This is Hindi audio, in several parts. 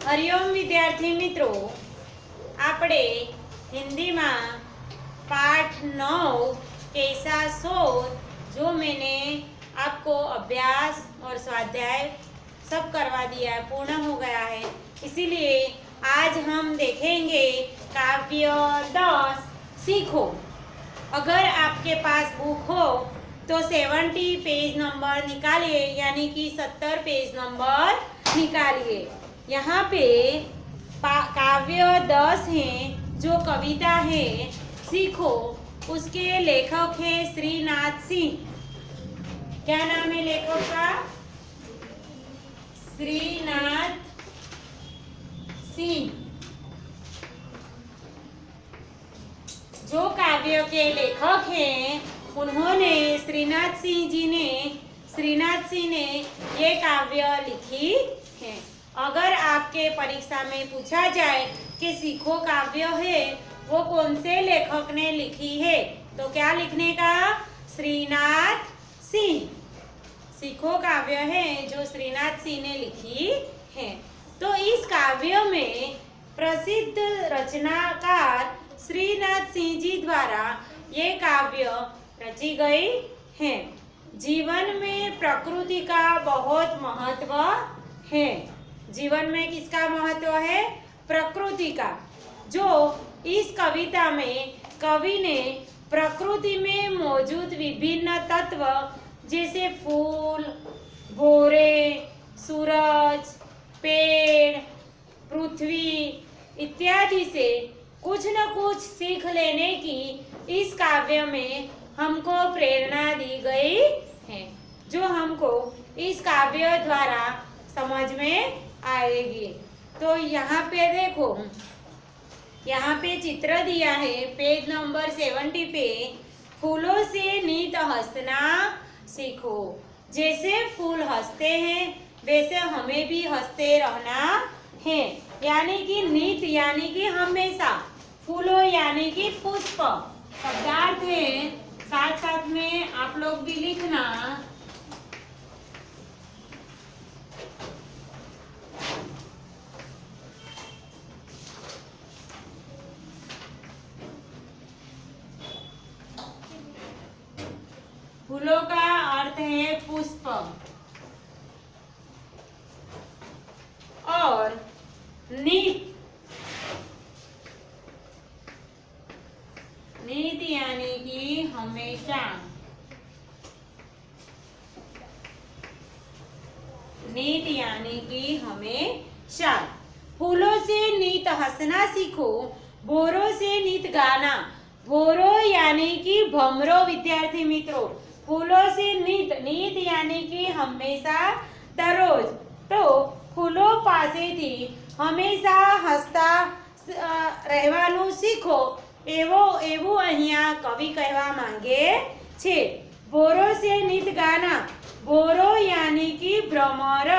हरिओम विद्यार्थी मित्रों, आपणे हिंदी में पाठ 9 कैसा शोध जो मैंने आपको अभ्यास और स्वाध्याय सब करवा दिया है, पूर्ण हो गया है। इसीलिए आज हम देखेंगे काव्य 10 सीखो। अगर आपके पास बुक हो तो 70 पेज नंबर निकालिए, यानी कि 70 पेज नंबर निकालिए। यहाँ पे काव्य 10 हैं, जो कविता है सीखो, उसके लेखक हैं श्रीनाथ सिंह। क्या नाम है लेखक का? श्रीनाथ सिंह। जो काव्य के लेखक हैं, उन्होंने श्रीनाथ सिंह ने ये काव्य लिखी है। अगर आपके परीक्षा में पूछा जाए कि सीखो काव्य है वो कौन से लेखक ने लिखी है, तो क्या लिखने का? श्रीनाथ सिंह। सीखो काव्य है जो श्रीनाथ सिंह ने लिखी है। तो इस काव्य में प्रसिद्ध रचनाकार श्रीनाथ सिंह जी द्वारा ये काव्य रची गई है। जीवन में प्रकृति का बहुत महत्व है। जीवन में किसका महत्व है? प्रकृति का। जो इस कविता में कवि ने प्रकृति में मौजूद विभिन्न तत्व जैसे फूल, भौरे, सूरज, पेड़, पृथ्वी इत्यादि से कुछ न कुछ सीख लेने की इस काव्य में हमको प्रेरणा दी गई है, जो हमको इस काव्य द्वारा समझ में आएगी। तो यहाँ पे देखो, यहाँ पे चित्र दिया है पेज नंबर 70 पे। फूलों से नीत हंसना सीखो। जैसे फूल हंसते हैं वैसे हमें भी हंसते रहना है। यानी कि नीत यानी कि हमेशा, फूलों यानी कि पुष्प शब्दार्थ है। साथ साथ में आप लोग भी लिखना। फूलों का अर्थ है पुष्प। और नीत यानी कि हमेशा। नीत यानी कि हमेशा। फूलों से नीत हंसना सीखो, भौरों से नीत गाना। भौरो यानी कि भमरो विद्यार्थी मित्रों। फूलों से नीत यानी कि हमेशा, दररोज। तो फूलों पासेथी हमेशा हंसता રહેવાનું શીખો એવું અહીંયા કવિ કહેવા માંગે છે। ભોરો સે નિત ગાના। ભોરો यानी कि भ्रमर।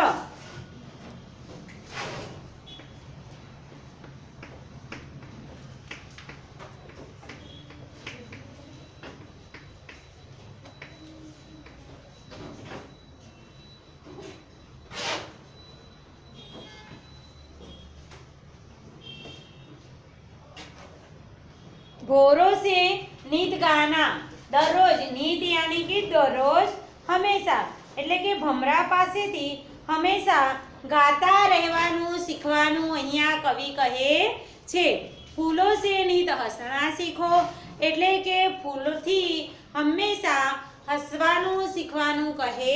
भोरों से नीत गाना। दररोज, नीत यानी कि दररोज, हमेशा એટલે કે ભમરા પાસેથી હંમેશા ગાતા રહેવાનું શીખવાનું અહીંયા કવિ કહે છે। ફૂલો સે નીત હસણા શીખો એટલે કે ફૂલથી હંમેશા હસવાનું શીખવાનું કહે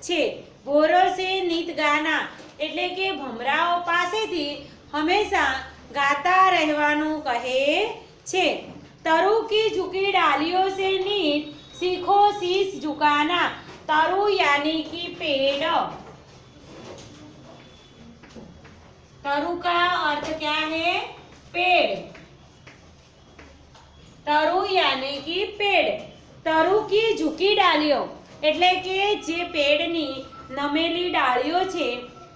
છે। ભોરો સે નીત ગાના એટલે કે ભમરાઓ પાસેથી હંમેશા ગાતા રહેવાનું કહે छे। तरु की झुकी डालियों से नीत सीखो शीश झुकाना। तरु यानी कि पेड़। तरु का अर्थ क्या है? पेड़। तरु यानी कि पेड़। तरु की झुकी डालियों એટલે કે જે પેડની નમેલી ડાળીઓ છે,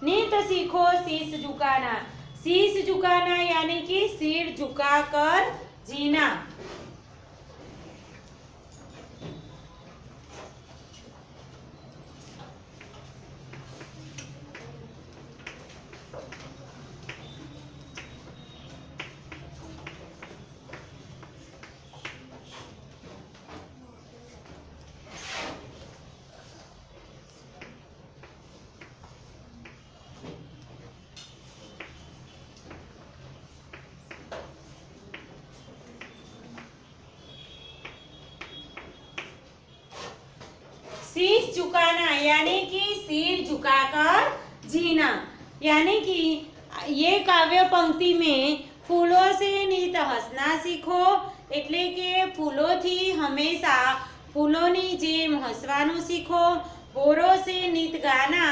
નીત सीखो शीश झुकाना। शीश झुकाना यानी कि सिर झुकाकर जीना। शीश झुकाना यानी कि सिर झुकाकर जीना, यानी कि ये काव्य पंक्ति में फूलों से नित हसना सीखो એટલે કે ફૂલોથી હંમેશા ફૂલોની જેમ હસવાનું શીખો। બોરો સે નિત ગાના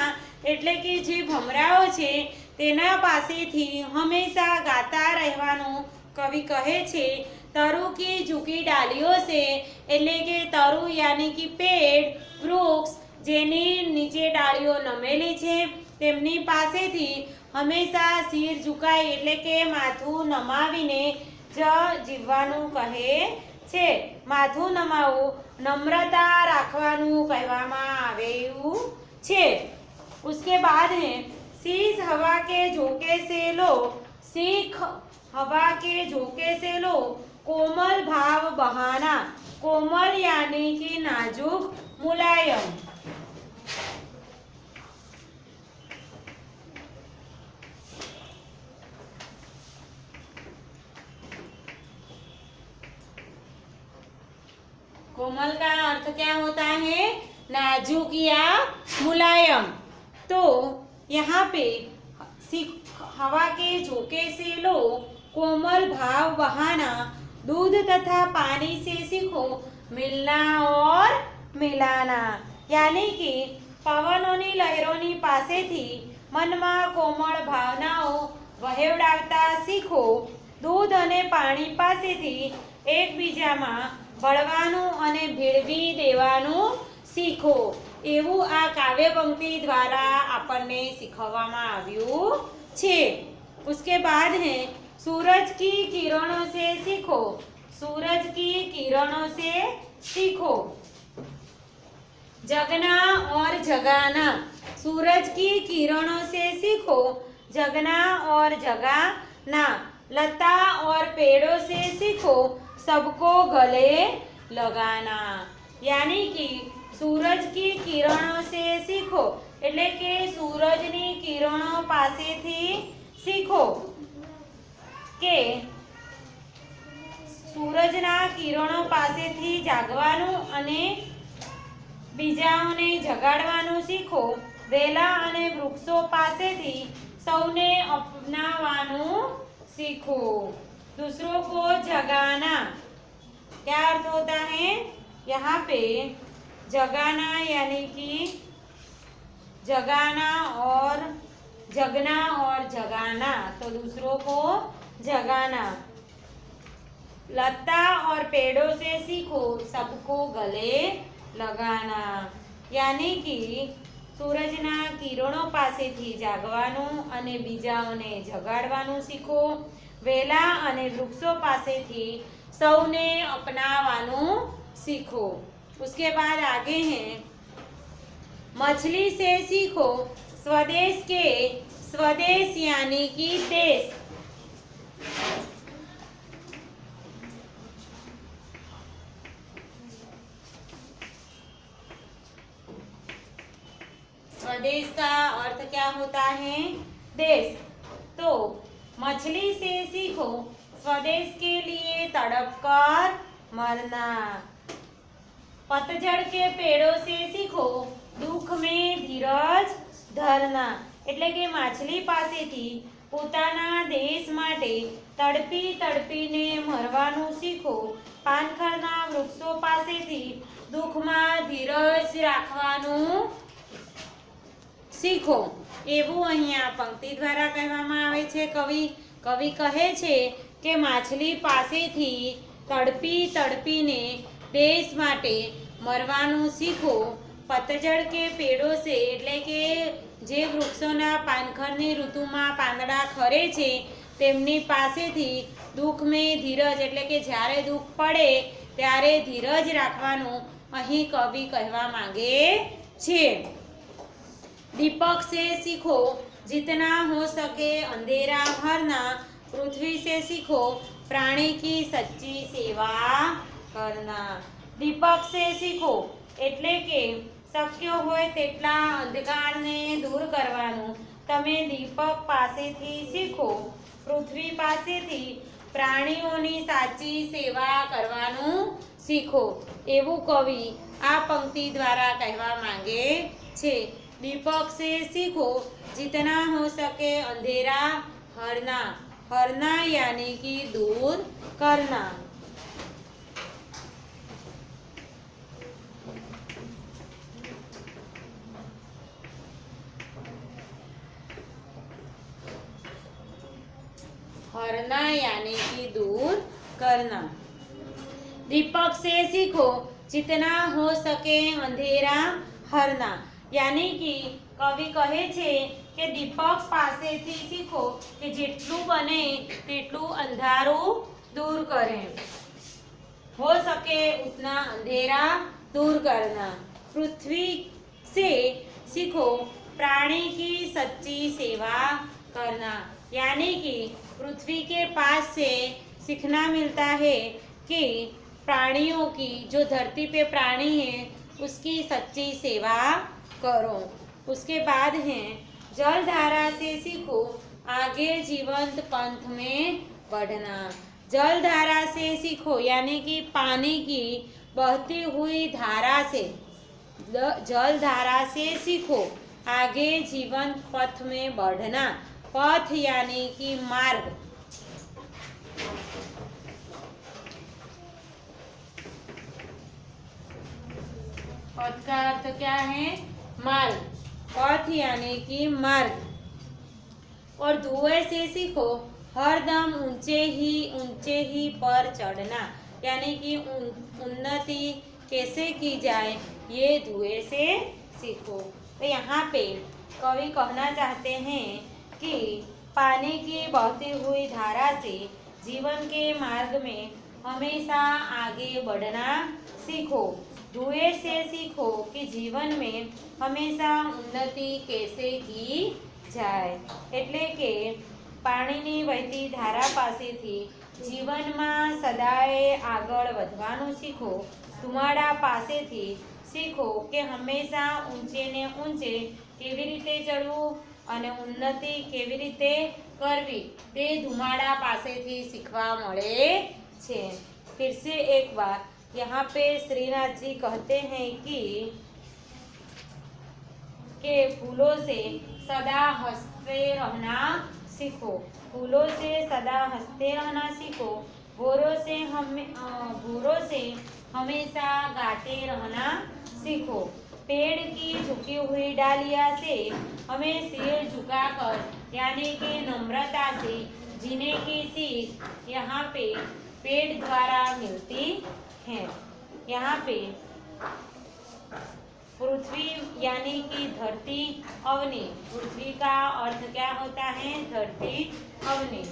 એટલે કે જે ભમરાઓ છે તેના પાસેથી હંમેશા ગાતા રહેવાનું કવિ કહે છે। તરુ की झुकी डालियों से એટલે કે તરુ यानी कि पेड़ વૃક્ષ જેની નીચે ડાળીઓ નમેલી છે તેમની પાસેથી હંમેશા સિર ઝુકાય એટલે કે માથું નમાવીને જ જીવવાનું કહે છે। માથું નમાવું નમ્રતા રાખવાનું કહેવામાં આવ્યું છે। उसके बाद है शीश हवा के झोंके से लो, सीख हवा के झोंके से लो, कोमल भाव बहाना। कोमल यानी कि नाजुक मुलायम। कोमल का अर्थ क्या होता है? नाजुक या मुलायम। तो यहाँ पे हवा के झोंके से लो, कोमल भाव बहाना, दूध तथा पानी से सीखो मिलना और मिलाना। यानी कि પવનોની લહેરોની પાસેથી મનમાં કોમળ ભાવનાઓ વહેવડાવતા શીખો। દૂધ અને પાણી પાસેથી એકબીજામાં ભળવાનું અને ભેળવી દેવાનું શીખો એવું આ કાવ્ય પંક્તિ દ્વારા આપણને શીખવવામાં આવ્યું છે। उसके बाद है सूरज की किरणों से सीखो। सूरज की किरणों से सीखो जगना और जगाना। सूरज की किरणों से सीखो जगना और जगाना। लता और पेड़ों से सीखो सबको गले लगाना। यानी कि सूरज की किरणों से सीखो એટલે કે સૂરજની કિરણો પાસેથી શીખો કે સૂરજના કિરણો પાસેથી જાગવાનું અને બીજાઓને જગાડવાનું શીખો। વેલા અને વૃક્ષો પાસેથી સૌને અપનાવવાનું सीखो। दूसरों को जगाना क्या अर्थ होता है? यहाँ पे जगाना यानी कि जगाना और जगना और जगाना, तो दूसरों को जगाना। लता और पेड़ों से सीखो सबको गले लगाना। यानी कि સૂરજના કિરણો પાસેથી જાગવાનું અને બીજાઓને જગાડવાનું શીખો। વેલા અને વૃક્ષો પાસેથી સૌને અપનાવવાનું सीखो। उसके बाद आगे हैं मछली से सीखो स्वदेश के, स्वदेश यानी कि देश। स्वदेश का अर्थ क्या होता है? देश। तो मछली से सीखो स्वदेश के लिए तड़पकर मरना। पतझड़ के पेड़ों से सीखो दुख में धीरज धरना। એટલે કે માછલી પાસેથી પોતાના દેશ માટે તડપી તડપીને મરવાનું શીખો। પાનખરના વૃક્ષો પાસેથી દુઃખમાં ધીરજ રાખવાનું શીખો એવું અહીંયા પંક્તિ દ્વારા કહેવામાં આવે છે। કવિ કહે છે કે માછલી પાસેથી તડપી તડપીને દેશ માટે મરવાનું શીખો। પતઝડ કે પેડો છે એટલે કે જે વૃક્ષોના પાનખરની ઋતુમાં પાંદડા ખરે છે તેમની પાસેથી દુઃખ મેં ધીરજ એટલે કે જ્યારે દુઃખ પડે ત્યારે ધીરજ રાખવાનું અહીં કવિ કહેવા માંગે છે। दीपक से सीखो जितना हो सके अंधेरा भरना। पृथ्वी से सीखो प्राणी की सच्ची सेवा करना। दीपक से सीखो એટલે કે શક્ય હોય તેટલા અંધકારને દૂર કરવાનું તમે દીપક પાસેથી શીખો। પૃથ્વી પાસેથી પ્રાણીઓની સાચી સેવા કરવાનું શીખો એવું કવિ આ પંક્તિ દ્વારા કહેવા માંગે છે। दीपक से सीखो जितना हो सके अंधेरा हरना, हरना यानी कि दूर करना। हरना यानी कि दूर करना। दीपक से सीखो जितना हो सके अंधेरा हरना, यानी कि कवि कहे छे के दीपक पासेथी सीखो कि जेटलू बने तेटलू अंधारू दूर करें, हो सके उतना अंधेरा दूर करना। पृथ्वी से सीखो प्राणी की सच्ची सेवा करना, यानी कि पृथ्वी के पास से सीखना मिलता है कि प्राणियों की, जो धरती पे प्राणी हैं उसकी सच्ची सेवा करो। उसके बाद है जलधारा से सीखो आगे जीवंत पंथ में बढ़ना। जलधारा से सीखो यानी कि पानी की बहती हुई धारा से, जलधारा से सीखो आगे जीवंत पथ में बढ़ना। पथ यानी कि मार्ग, पथ का अर्थ क्या है? मार्ग। पथ यानी कि मार्ग। और धुएं से सीखो हरदम ऊंचे ही पर चढ़ना, यानी कि उन्नति कैसे की जाए ये धुएं से सीखो। तो यहाँ पे कवि कहना चाहते हैं कि पानी की बहती हुई धारा से जीवन के मार्ग में हमेशा आगे बढ़ना सीखो। धुएं से सीखो कि जीवन में हमेशा उन्नति कैसे की जाए, एटले के पाणीनी वहती धारा पासेथी जीवનમાં सदाए आगळ વધવાનું सीखो। धुमाड़ा पासेथी सीखो कि हमेशा ऊंचे ने ऊंचे केवी रीते चढ़वू अने उन्नति केवी रीते करवी ते धुमाड़ा पासेथी सीखवा मळे छे। फिर से एक बार यहाँ पे श्रीनाथ जी कहते हैं कि फूलों से सदा हंसते रहना सीखो। फूलों से सदा हंसते रहना सीखो। भौरों से हमेशा गाते रहना सीखो। पेड़ की झुकी हुई डालिया से हमें सिर झुकाकर यानी कि नम्रता से जीने की सीख यहाँ पे पेड़ द्वारा मिलती है। यहाँ पे पृथ्वी यानी कि धरती अवनी, पृथ्वी का अर्थ क्या होता है? धरती अवनी।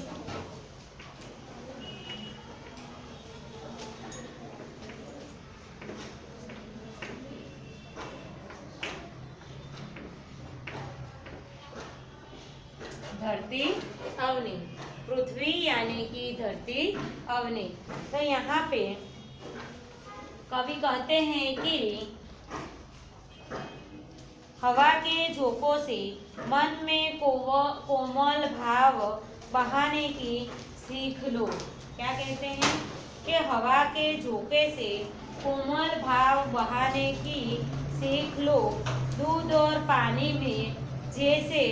धरती अवनी, पृथ्वी यानी कि धरती अवनी। तो यहाँ पे कवि कहते हैं कि हवा के झोंकों से मन में कोमल भाव बहाने की सीख लो। क्या कहते हैं? कि हवा के झोंके से कोमल भाव बहाने की सीख लो। दूध और पानी में जैसे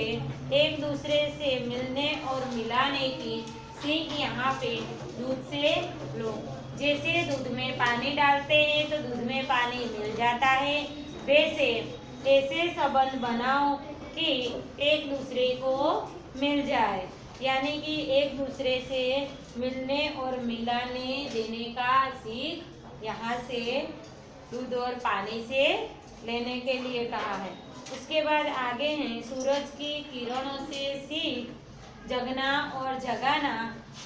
एक दूसरे से मिलने और मिलाने की सीख यहाँ पे दूध से लो। जैसे दूध में पानी डालते हैं तो दूध में पानी मिल जाता है, वैसे ऐसे संबंध बनाओ कि एक दूसरे को मिल जाए, यानी कि एक दूसरे से मिलने और मिलाने देने का सीख यहाँ से दूध और पानी से लेने के लिए कहा है। उसके बाद आगे हैं सूरज की किरणों से सीख जगना और जगाना,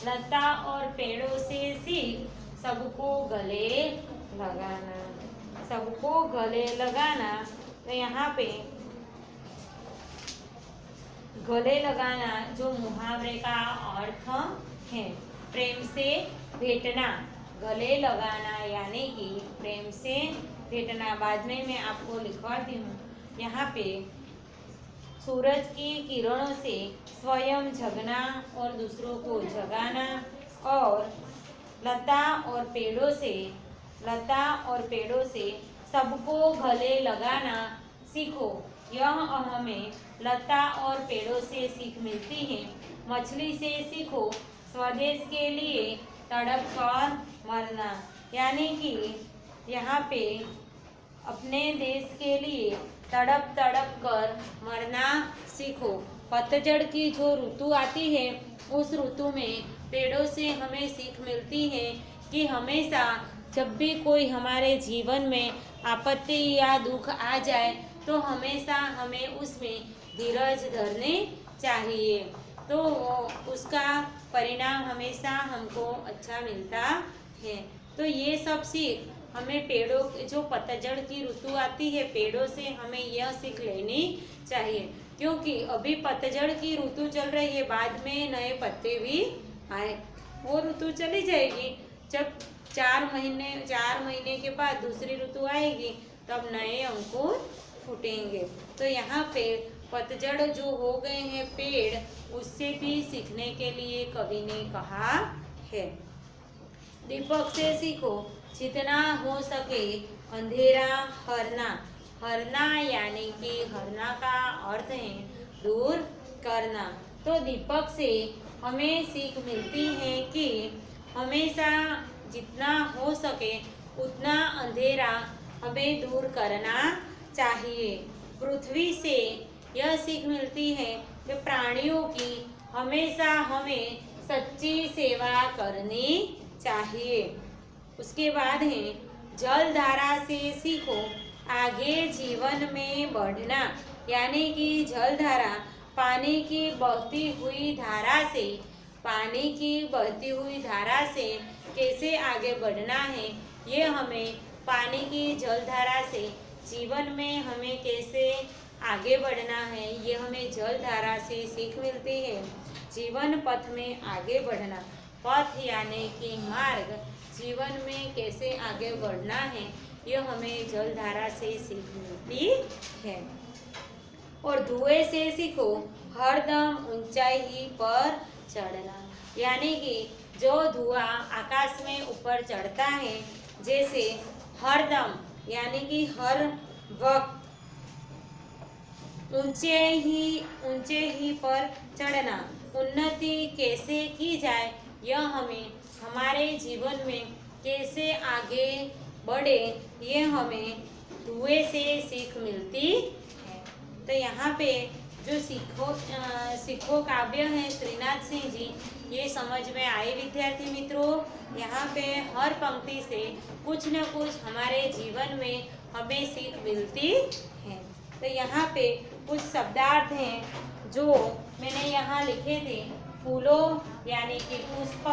लता और पेड़ों से सीख सबको गले लगाना, सबको गले लगाना। तो यहाँ पे गले लगाना जो मुहावरे का अर्थ है प्रेम से भेंटना, गले लगाना यानी कि प्रेम से भेंटना। बाद में मैं आपको लिखवाती हूँ। यहाँ पे सूरज की किरणों से स्वयं जगना और दूसरों को जगाना, और लता और पेड़ों से लता और पेड़ों से सबको गले लगाना सीखो। यह हमें लता और पेड़ों से सीख मिलती है। मछली से सीखो स्वदेश के लिए तड़प कर मरना, यानी कि यहाँ पे अपने देश के लिए तड़प तड़प कर मरना सीखो। पतझड़ की जो ऋतु आती है उस ऋतु में पेड़ों से हमें सीख मिलती है कि हमेशा जब भी कोई हमारे जीवन में आपत्ति या दुख आ जाए तो हमेशा हमें उसमें धीरज धरनी चाहिए, तो उसका परिणाम हमेशा हमको अच्छा मिलता है। तो ये सब सीख हमें पेड़ों, जो पतझड़ की ऋतु आती है पेड़ों से हमें यह सीख लेनी चाहिए, क्योंकि अभी पतझड़ की ऋतु चल रही है, बाद में नए पत्ते भी आए। वो ऋतु चली जाएगी, जब 4 महीने के बाद दूसरी ऋतु आएगी तब नए अंकुर फूटेंगे। तो यहाँ पे पतझड़ जो हो गए हैं पेड़, उससे भी सीखने के लिए कवि ने कहा है। दीपक से सीखो जितना हो सके अंधेरा हरना। हरना यानी कि हरना का अर्थ है दूर करना। तो दीपक से हमें सीख मिलती है कि हमेशा जितना हो सके उतना अंधेरा हमें दूर करना चाहिए। पृथ्वी से यह सीख मिलती है कि प्राणियों की हमेशा हमें सच्ची सेवा करनी चाहिए। उसके बाद है जलधारा से सीखो आगे जीवन में बढ़ना, यानी कि जलधारा पानी की बहती हुई धारा से, पानी की बहती हुई धारा से कैसे आगे बढ़ना है, ये हमें पानी की जलधारा से जीवन में हमें कैसे आगे बढ़ना है, ये हमें जलधारा से सीख मिलती है। जीवन पथ में आगे बढ़ना, पथ यानी कि मार्ग, जीवन में कैसे आगे बढ़ना है ये हमें जलधारा से सीख मिलती है। और धुएं से सीखो हरदम ऊंचाई पर चढ़ना, यानी कि जो धुआं आकाश में ऊपर चढ़ता है, जैसे हरदम यानी कि हर वक्त ऊंचे ही पर चढ़ना। उन्नति कैसे की जाए, यह हमें हमारे जीवन में कैसे आगे बढ़े, ये हमें धुएं से सीख मिलती है। तो यहाँ पे जो सीखो काव्य है श्रीनाथ सिंह जी, ये समझ में आए विद्यार्थी मित्रों। यहाँ पे हर पंक्ति से कुछ न कुछ हमारे जीवन में हमें सीख मिलती है। तो यहाँ पे कुछ शब्दार्थ हैं जो मैंने यहाँ लिखे थे। फूलों यानी कि पुष्प,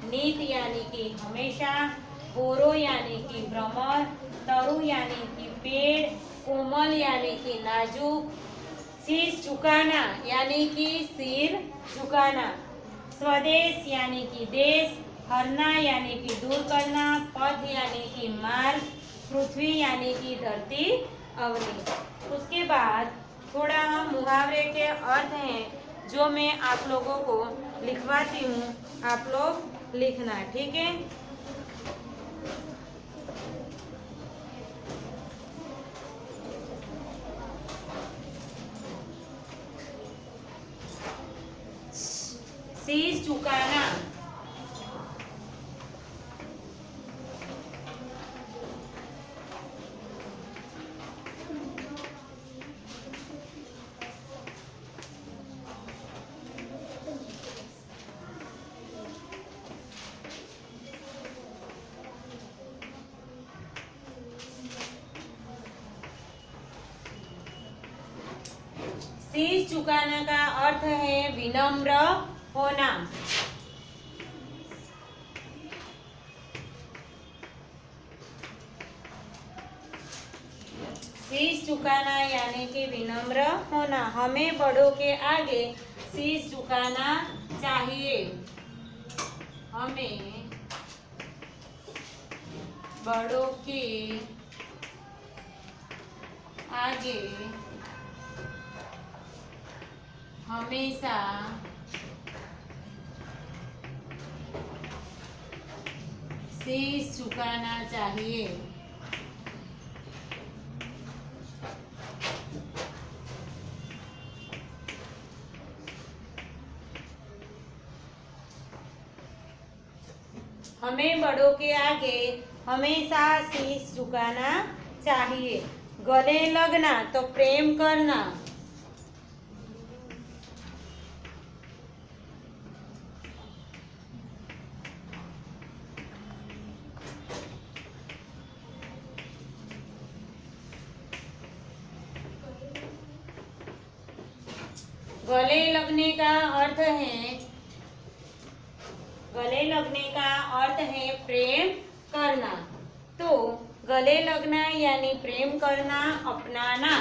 नीत यानी कि हमेशा, गोरो यानी कि भ्रमर, तरु यानी कि पेड़, कोमल यानी कि नाजुक, शीश झुकाना यानी कि सिर झुकाना, स्वदेश यानी कि देश, हरना यानी कि दूर करना, पथ यानी कि मार्ग, पृथ्वी यानी कि धरती अवनी। उसके बाद थोड़ा मुहावरे के अर्थ हैं जो मैं आप लोगों को लिखवाती हूँ, आप लोग लिखना, ठीक है। शीश झुकाना, शीश झुकाना का अर्थ है विनम्र होना। शीश झुकाना यानी कि विनम्र होना। हमें बड़ों के आगे शीश झुकाना चाहिए। हमें बड़ों के आगे हमेशा शीश झुकाना चाहिए। हमें बड़ों के आगे हमेशा शीश झुकाना चाहिए। गले लगना तो प्रेम करना। गले लगने का अर्थ है, गले लगने का अर्थ है प्रेम करना। तो गले लगना यानी प्रेम करना, अपनाना।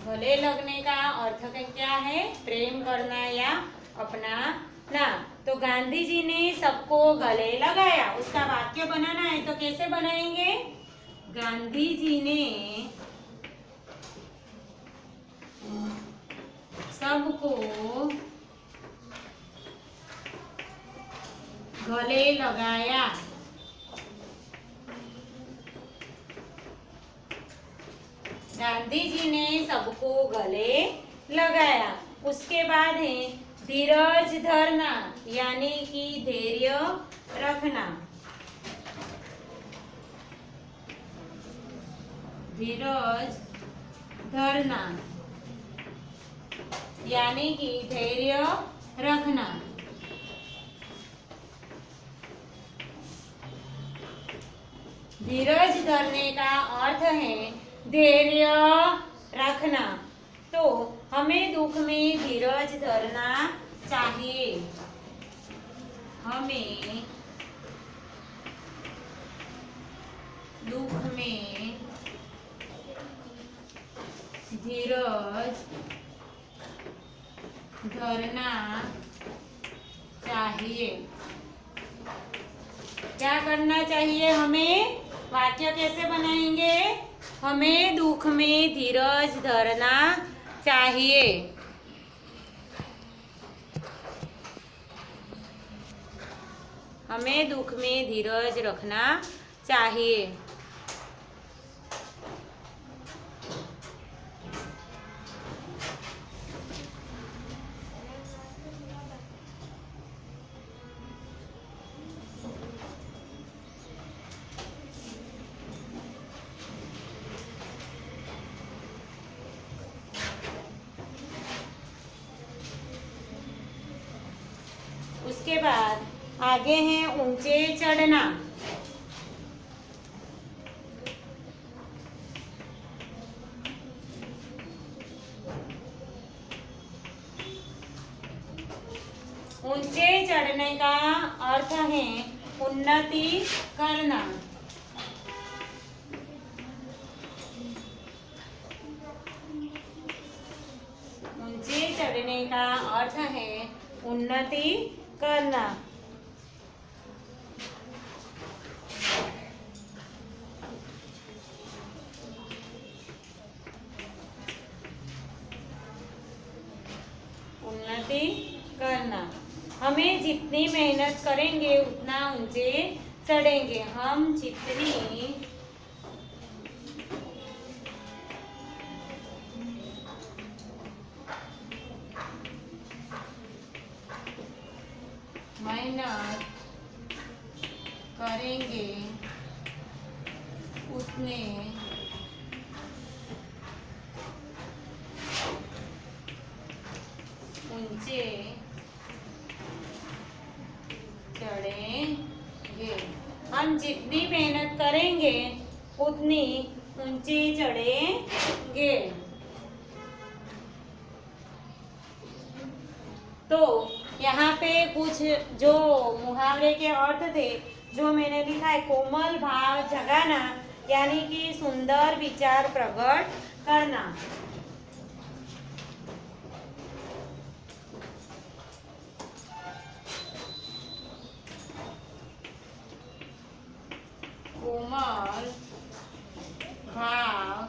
गले लगने का अर्थ क्या है? प्रेम करना या अपनाना। तो गांधी जी ने सबको गले लगाया, उसका वाक्य बनाना है तो कैसे बनाएंगे? गांधी जी ने सबको गले लगाया। गांधी जी ने सबको गले लगाया। उसके बाद है धीरज धरना यानी कि धैर्य रखना। धीरज धरना यानी कि धैर्य रखना। धीरज धरने का अर्थ है धैर्य रखना। तो हमें दुख में धीरज धरना चाहिए। हमें दुख में धीरज धरना चाहिए। क्या करना चाहिए हमें? वाक्य कैसे बनाएंगे? हमें दुख में धीरज धरना चाहिए। हमें दुख में धीरज रखना चाहिए। उसके बाद आगे हैं ऊंचे चढ़ना। ऊंचे चढ़ने का अर्थ है उन्नति करना। ऊंचे चढ़ने का अर्थ है उन्नति करना। उन्नति करना। हमें जितनी मेहनत करेंगे उतना ऊंचे चढ़ेंगे। हम जितनी मेहनत करेंगे उतने ऊंचे चढ़ेंगे। हम जितनी मेहनत करेंगे उतनी ऊंचे चढ़ेंगे। तो यहाँ पे कुछ जो मुहावरे के अर्थ थे जो मैंने लिखा है, कोमल भाव जगाना यानी कि सुंदर विचार प्रकट करना। कोमल भाव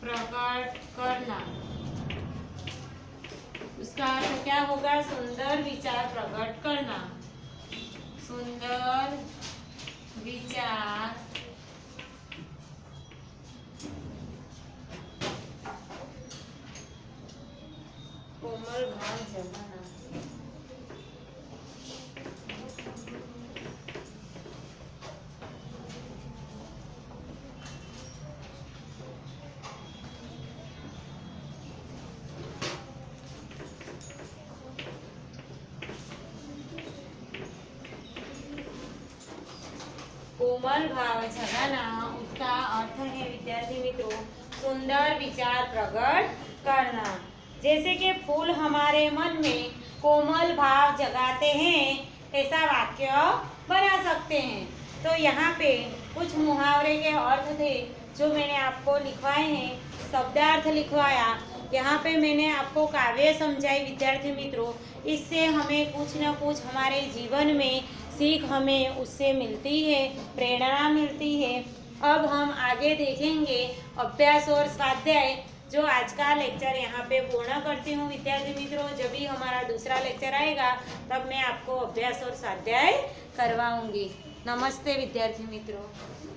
प्रकट करना। उसका अर्थ क्या होगा? सुंदर विचार प्रकट करना। सुंदर विचार कोमल भाव जगाना। कोमल भाव जगाना उसका अर्थ है विद्यार्थी मित्रों सुंदर विचार प्रकट करना। जैसे कि फूल हमारे मन में कोमल भाव जगाते हैं ऐसा वाक्य बना सकते हैं। तो यहाँ पे कुछ मुहावरे के अर्थ थे जो मैंने आपको लिखवाए हैं, शब्दार्थ लिखवाया। यहाँ पे मैंने आपको काव्य समझाई विद्यार्थी मित्रों। इससे हमें कुछ न कुछ हमारे जीवन में सीख हमें उससे मिलती है, प्रेरणा मिलती है। अब हम आगे देखेंगे अभ्यास और स्वाध्याय। जो आज का लेक्चर यहाँ पे पूर्ण करती हूँ विद्यार्थी मित्रों। जब भी हमारा दूसरा लेक्चर आएगा तब मैं आपको अभ्यास और स्वाध्याय करवाऊंगी। नमस्ते विद्यार्थी मित्रों।